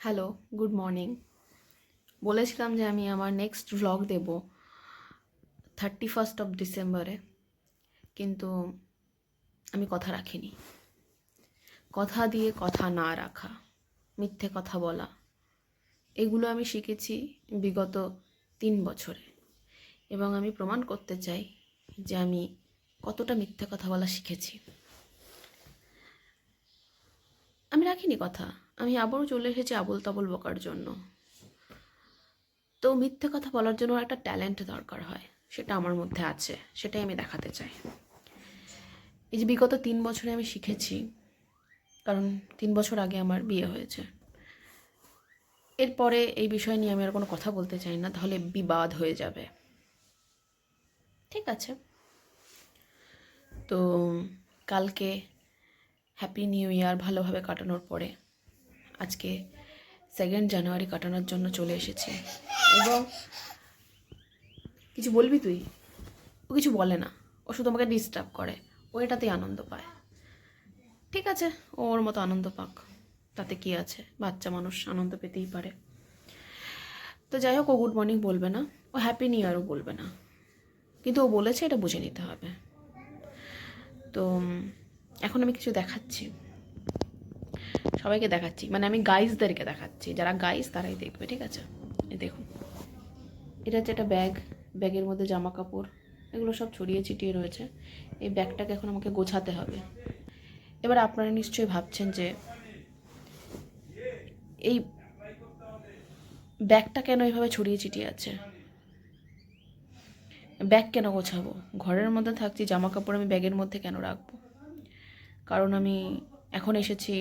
Hello, good morning. বলেছিলাম যে আমি আমার নেক্সট ভ্লগ দেব 31st ডিসেম্বরে, কিন্তু আমি কথা রাখিনি। কথা দিয়ে কথা না রাখা, মিথ্যে কথা বলা, এগুলো আমি শিখেছি বিগত 3 বছরে, এবং আমি প্রমাণ করতে চাই যে আমি কতটা মিথ্যে কথা বলা শিখেছি। আমি রাখিনি কথা, আমি আবারও চলে এসেছি আবোল তাবোল বকার জন্য। তো মিথ্যে কথা বলার জন্য একটা ট্যালেন্ট দরকার হয়, সেটা আমার মধ্যে আছে, সেটাই আমি দেখাতে চাই। এই যে বিগত 3 বছরে আমি শিখেছি, কারণ 3 বছর আগে আমার বিয়ে হয়েছে। এরপরে এই বিষয় নিয়ে আমি আর কোনো কথা বলতে চাই না, তাহলে বিবাদ হয়ে যাবে। ঠিক আছে, তো কালকে হ্যাপি নিউ ইয়ার ভালোভাবে কাটানোর পরে আজকে 2nd জানুয়ারি কাটানোর জন্য চলে এসেছি। এবং কিছু বলবি তুই? ও কিছু বলে না, ও শুধু আমাকে ডিস্টার্ব করে, ও এটাতেই আনন্দ পায়। ঠিক আছে, ও ওর মতো আনন্দ পাক, তাতে কি আছে, বাচ্চা মানুষ আনন্দ পেতেই পারে। তো যাই হোক, ও গুড মর্নিং বলবে না, ও হ্যাপি নিউ ইয়ারও বলবে না, কিন্তু ও বলেছে, এটা বুঝে নিতে হবে। তো এখন আমি কিছু দেখাচ্ছি, সবাইকে দেখাচ্ছি, মানে আমি গাইজদেরকে দেখাচ্ছি, যারা গাইজ তারাই দেখবে। ঠিক আছে, এই দেখুন, এটা হচ্ছে একটা ব্যাগ, ব্যাগের মধ্যে জামা কাপড় এগুলো সব ছড়িয়ে ছিটিয়ে রয়েছে। এই ব্যাগটাকে এখন আমাকে গোছাতে হবে। এবার আপনারা নিশ্চয়ই ভাবছেন যে এই ব্যাগটা কেন এইভাবে ছড়িয়ে ছিটিয়ে আছে, ব্যাগ কেন গোছাবো, ঘরের মধ্যে থাকছি, জামা কাপড় আমি ব্যাগের মধ্যে কেন রাখবো? কারণ আমি এখন এসেছি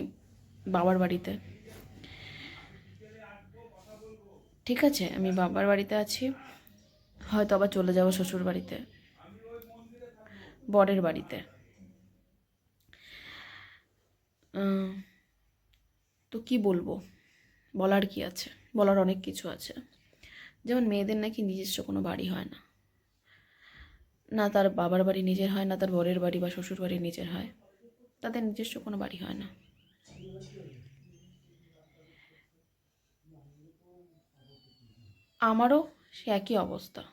বাবার বাড়িতে। ঠিক আছে, আমি বাবার বাড়িতে আছি, হয়তো আবার চলে যাব শ্বশুর বাড়িতে, বরের বাড়িতে। তো কি বলবো, বলার কি আছে, বলার অনেক কিছু আছে। যেমন মেয়েদের নাকি নিজস্ব কোনো বাড়ি হয় না, না তার বাবার বাড়ি নিজের হয়, না তার বরের বাড়ি বা শ্বশুর বাড়ি নিজের হয়, তাদের নিজস্ব কোনো বাড়ি হয় না। আমারও সে একই অবস্থা,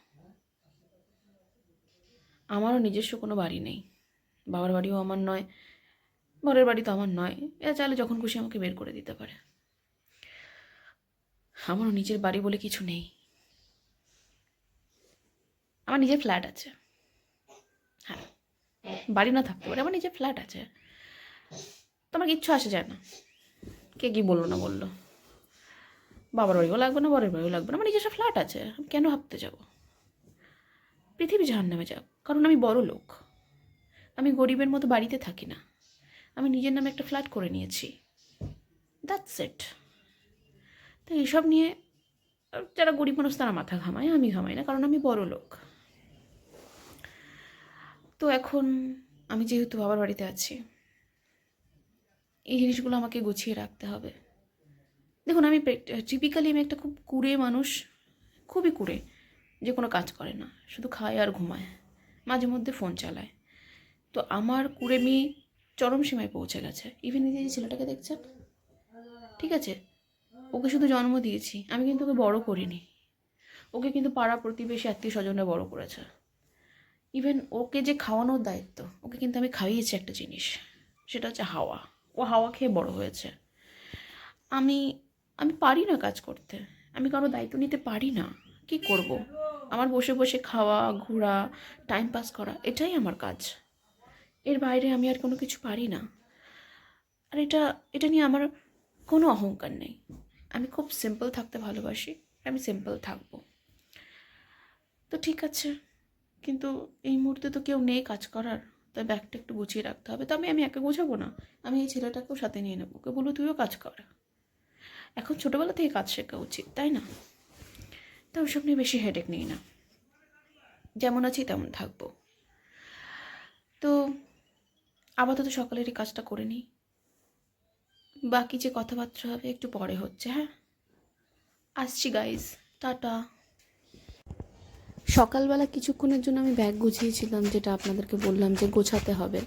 আমারও নিজস্ব কোনো বাড়ি নেই, বাবার বাড়িও আমার নয়, বরের বাড়ি তো আমার নয়, এরা চাইলে যখন খুশি আমাকে বের করে দিতে পারে। আমারও নিজের বাড়ি বলে কিছু নেই। আমার নিজের ফ্ল্যাট আছে, হ্যাঁ, বাড়ি না থাকতে পারে, আমার নিজের ফ্ল্যাট আছে। তো আমার কিচ্ছু আসে যায় না, কে কী বললো না বললো, বাবার বাড়িও লাগবে না, বরের বাড়িও লাগবে না, আমার নিজস্ব ফ্ল্যাট আছে, আমি কেন ভাবতে যাব? পৃথিবী জাহান্নামে যাক, কারণ আমি বড় লোক, আমি গরিবের মতো বাড়িতে থাকি না, আমি নিজের নামে একটা ফ্ল্যাট করে নিয়েছি, দ্যাটস ইট। তো এইসব নিয়ে যারা গরিব মানুষ তারা মাথা ঘামায়, আমি ঘামাই না, কারণ আমি বড় লোক। তো এখন আমি যেহেতু বাবার বাড়িতে আছি, এই জিনিসগুলো আমাকে গুছিয়ে রাখতে হবে। দেখুন, আমি টিপিক্যালি আমি একটা খুব কুড়ে মানুষ, খুবই কুড়ে, যে কোনো কাজ করে না, শুধু খায় আর ঘুমায়, মাঝে মধ্যে ফোন চালায়। তো আমার কুড়েমি চরম সীমায় পৌঁছে গেছে। ইভেন এই যে ছেলেটাকে দেখছেন, ঠিক আছে, ওকে শুধু জন্ম দিয়েছি, আমি কিন্তু ওকে বড় করিনি, ওকে কিন্তু পাড়া প্রতিবেশী আত্মীয় স্বজনরা বড় করেছে। ইভেন ওকে যে খাওয়ানোর দায়িত্ব, ওকে কিন্তু আমি খাইয়েছি একটা জিনিস, সেটা হচ্ছে হাওয়া। ও হাওয়া খেয়ে বড় হয়েছে। আমি আমি পারি না কাজ করতে, আমি কারো দায়িত্ব নিতে পারি না। কি করব? আমার বসে বসে খাওয়া, ঘোরা, টাইম পাস করা, এটাই আমার কাজ। এর বাইরে আমি আর কোনো কিছু পারি না। আর এটা এটা নিয়ে আমার কোনো অহংকার নেই। আমি খুব সিম্পল থাকতে ভালোবাসি, আমি সিম্পল থাকবো। তো ঠিক আছে, কিন্তু এই মুহূর্তে তো কেউ নেই কাজ করার, তাই ব্যাগটা একটু গুছিয়ে রাখতে হবে। তবে আমি একা গোছাবো না, আমি এই ছেলেটাকেও সাথে নিয়ে নেবো, ওকে বলবো তুইও কাজ কর, এখন ছোটোবেলা থেকে কাজ শেখা উচিত, তাই না? তো ওইসব নিয়ে বেশি হেডেক নিই না, যেমন আছি তেমন থাকবো। তো আপাতত সকালের এই কাজটা করে নিই, বাকি যে কথাবার্তা হবে একটু পরে হচ্ছে। হ্যাঁ, আসছি গাইজ, টাটা। সকালবেলা কিছুক্ষণের জন্য আমি ব্যাগ গুছিয়েছিলাম, যেটা আপনাদেরকে বললাম যে গোছাতে হবে,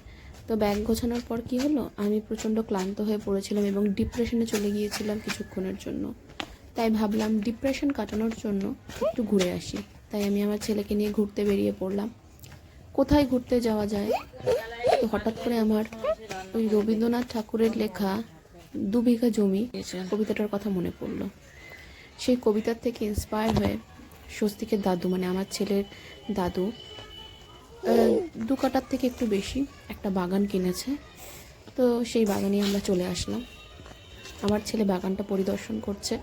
তো ব্যাগ গোছানোর পর কি হলো, আমি প্রচণ্ড ক্লান্ত হয়ে পড়েছিলাম এবং ডিপ্রেশনে চলে গিয়েছিলাম কিছুক্ষণের জন্য। তাই ভাবলাম ডিপ্রেশন কাটানোর জন্য একটু ঘুরে আসি। তাই আমি আমার ছেলেকে নিয়ে ঘুরতে বেরিয়ে পড়লাম। কোথায় ঘুরতে যাওয়া যায়, তো হঠাৎ করে আমার ওই রবীন্দ্রনাথ ঠাকুরের লেখা 2 বিঘা জমি কবিতাটার কথা মনে পড়লো। সেই কবিতার থেকে ইন্সপায়ার হয়ে স্বস্তিকের দাদু, মানে আমার ছেলের দাদু, 2 কাঠার থেকে একটু বেশি একটা বাগান কিনেছে। তো সেই বাগানে আমরা চলে আসলাম। আমার ছেলে বাগানটা পরিদর্শন করছে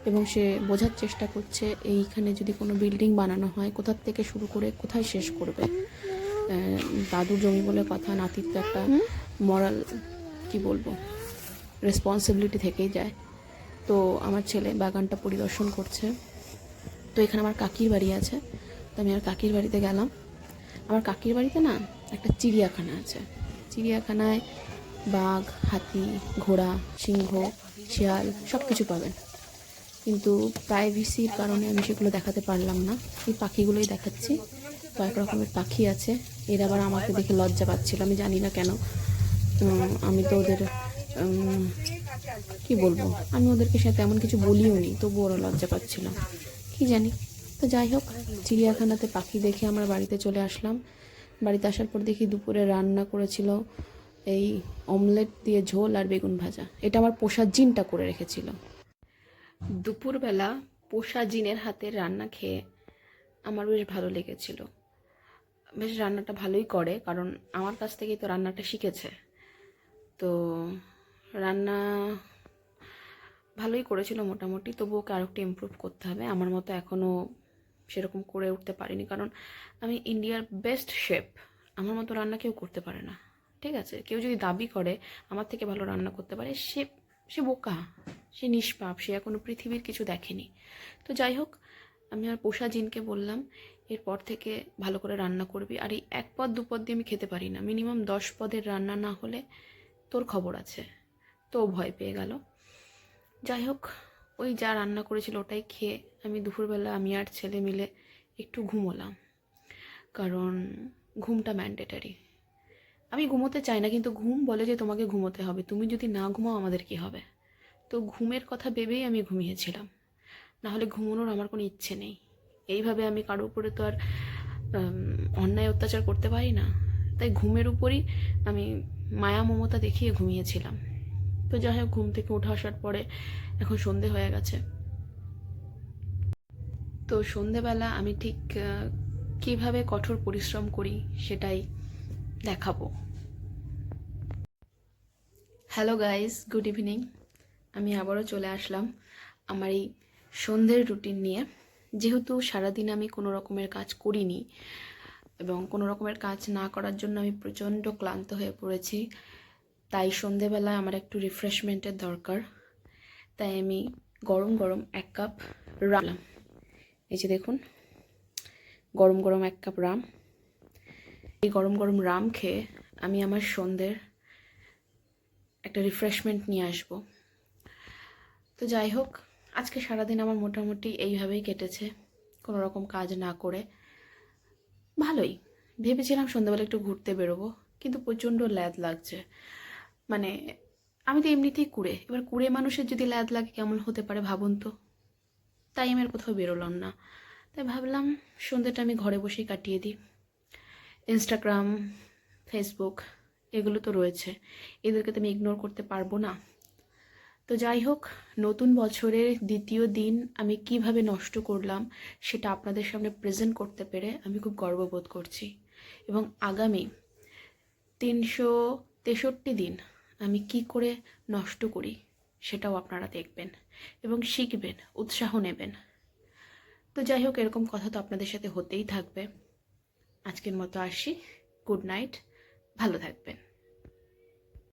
এবং সে বোঝার চেষ্টা করছে এইখানে যদি কোনো বিল্ডিং বানানো হয় কোথার থেকে শুরু করে কোথায় শেষ করবে। দাদুর জমি বলে কথা, নাতির তো একটা মরাল কি বলবো রেসপন্সিবিলিটি থেকেই যায়। তো আমার ছেলে বাগানটা পরিদর্শন করছে। তো এখানে আমার কাকির বাড়ি আছে, তো আমি আর কাকির বাড়িতে গেলাম। আমার কাকির বাড়িতে না একটা চিড়িয়াখানা আছে। চিড়িয়াখানায় বাঘ, হাতি, ঘোড়া, সিংহ, শিয়াল সব কিছু পাবেন, কিন্তু প্রাইভেসির কারণে আমি সেগুলো দেখাতে পারলাম না। এই পাখিগুলোই দেখাচ্ছি। কয়েক রকমের পাখি আছে। এরা আবার আমাকে দেখে লজ্জা পাচ্ছিল, আমি জানি না কেন। আমি তো ওদের কি বলবো, আমি ওদেরকে সাথে এমন কিছু বলিও নি, তবু ওরা লজ্জা পাচ্ছিল কি জানি। তো যাই হোক, চিড়িয়াখানাতে পাখি দেখে আমরা বাড়িতে চলে আসলাম। বাড়িতে আসার পর দেখি দুপুরে রান্না করেছিল এই অমলেট দিয়ে ঝোল আর বেগুন ভাজা। এটা আমার পোষা জিনটা করে রেখেছিল। দুপুরবেলা পোষা জিনের হাতের রান্না খেয়ে আমার বেশ ভালো লেগেছিল। বেশ রান্নাটা ভালোই করে, কারণ আমার কাছ থেকেই তো রান্নাটা শিখেছে। তো রান্না ভালোই করেছিল মোটামুটি, তবুও ওকে আরেকটু ইমপ্রুভ করতে হবে। আমার মতো এখনও সেরকম করে উঠতে পারিনি, কারণ আমি ইন্ডিয়ার বেস্ট শেফ। আমার মতো রান্না কেউ করতে পারে না, ঠিক আছে? কেউ যদি দাবি করে আমার থেকে ভালো রান্না করতে পারে, সে সে বোকা, সে নিষ্পাপ, সে এখনও পৃথিবীর কিছু দেখেনি। তো যাই হোক, আমি আর পোষা জিনকে বললাম এরপর থেকে ভালো করে রান্না করবি, আর এই 1 পদ 2 পদ দিয়ে আমি খেতে পারি না, মিনিমাম 10 পদের রান্না না হলে তোর খবর আছে। তো ভয় পেয়ে গেল। যাই হোক, ওই যা রান্না করেছিল ওটাই খেয়ে আমি দুপুরবেলা আমি আর ছেলে মিলে একটু ঘুমোলাম, কারণ ঘুমটা ম্যান্ডেটারি। আমি ঘুমোতে চাই না, কিন্তু ঘুম বলে যে তোমাকে ঘুমোতে হবে, তুমি যদি না ঘুমাও আমাদের কি হবে। তো ঘুমের কথা ভেবেই আমি ঘুমিয়েছিলাম, নাহলে ঘুমানোর আমার কোনো ইচ্ছে নেই। এইভাবে আমি কারোর উপরে তো আর অন্যায় অত্যাচার করতে পারি না। তাই ঘুমের উপরই আমি মায়া মমতা দেখিয়ে ঘুমিয়েছিলাম। তো যাই হোক, ঘুম থেকে উঠে আসার পরে এখন সন্ধে হয়ে গেছে। তো সন্ধেবেলা আমি ঠিক কীভাবে কঠোর পরিশ্রম করি সেটাই দেখাবো। Hello guys, good evening. আমি আবারও চলে আসলাম আমার এই সন্ধ্যের রুটিন নিয়ে। যেহেতু সারাদিন আমি কোনো রকমের কাজ করিনি এবং কোনো রকমের কাজ না করার জন্য আমি প্রচণ্ড ক্লান্ত হয়ে পড়েছি, তাই সন্ধেবেলায় আমার একটু রিফ্রেশমেন্টের দরকার। তাই আমি গরম গরম 1 কাপ রাম, এই যে দেখুন, গরম গরম 1 কাপ রাম। এই গরম গরম রাম খেয়ে আমি আমার সন্ধ্যের একটা রিফ্রেশমেন্ট নিয়ে আসব। তো যাই হোক, আজকে সারাদিন আমার মোটামুটি এইভাবেই কেটেছে, কোনো রকম কাজ না করে। ভালোই ভেবেছিলাম সন্ধ্যাবেলা একটু ঘুরতে বেরোবো, কিন্তু প্রচণ্ড ল্যাদ লাগছে। মানে আমি তো এমনিতেই কুড়ে, এবার কুড়ে মানুষের যদি ল্যাদ লাগে কেমন হতে পারে ভাবুন তো। তাই আমি আর কোথাও বেরোলাম না। তাই ভাবলাম সন্ধ্যেটা আমি ঘরে বসেই কাটিয়ে দিই। ইনস্টাগ্রাম, ফেসবুক এগুলো তো রয়েছে, এদেরকে তো আমি ইগনোর করতে পারবো না। তো যাই হোক, নতুন বছরের 2য় দিন আমি কিভাবে নষ্ট করলাম সেটা আপনাদের সামনে প্রেজেন্ট করতে পেরে আমি খুব গর্ববোধ করছি। এবং আগামী 363 দিন আমি কি করে নষ্ট করি সেটাও আপনারা দেখবেন এবং শিখবেন, উৎসাহ নেবেন। তো যাই হোক, এরকম কথা তো আপনাদের সাথে হতেই থাকবে। আজকের মতো আসি, গুড নাইট, ভালো থাকবেন।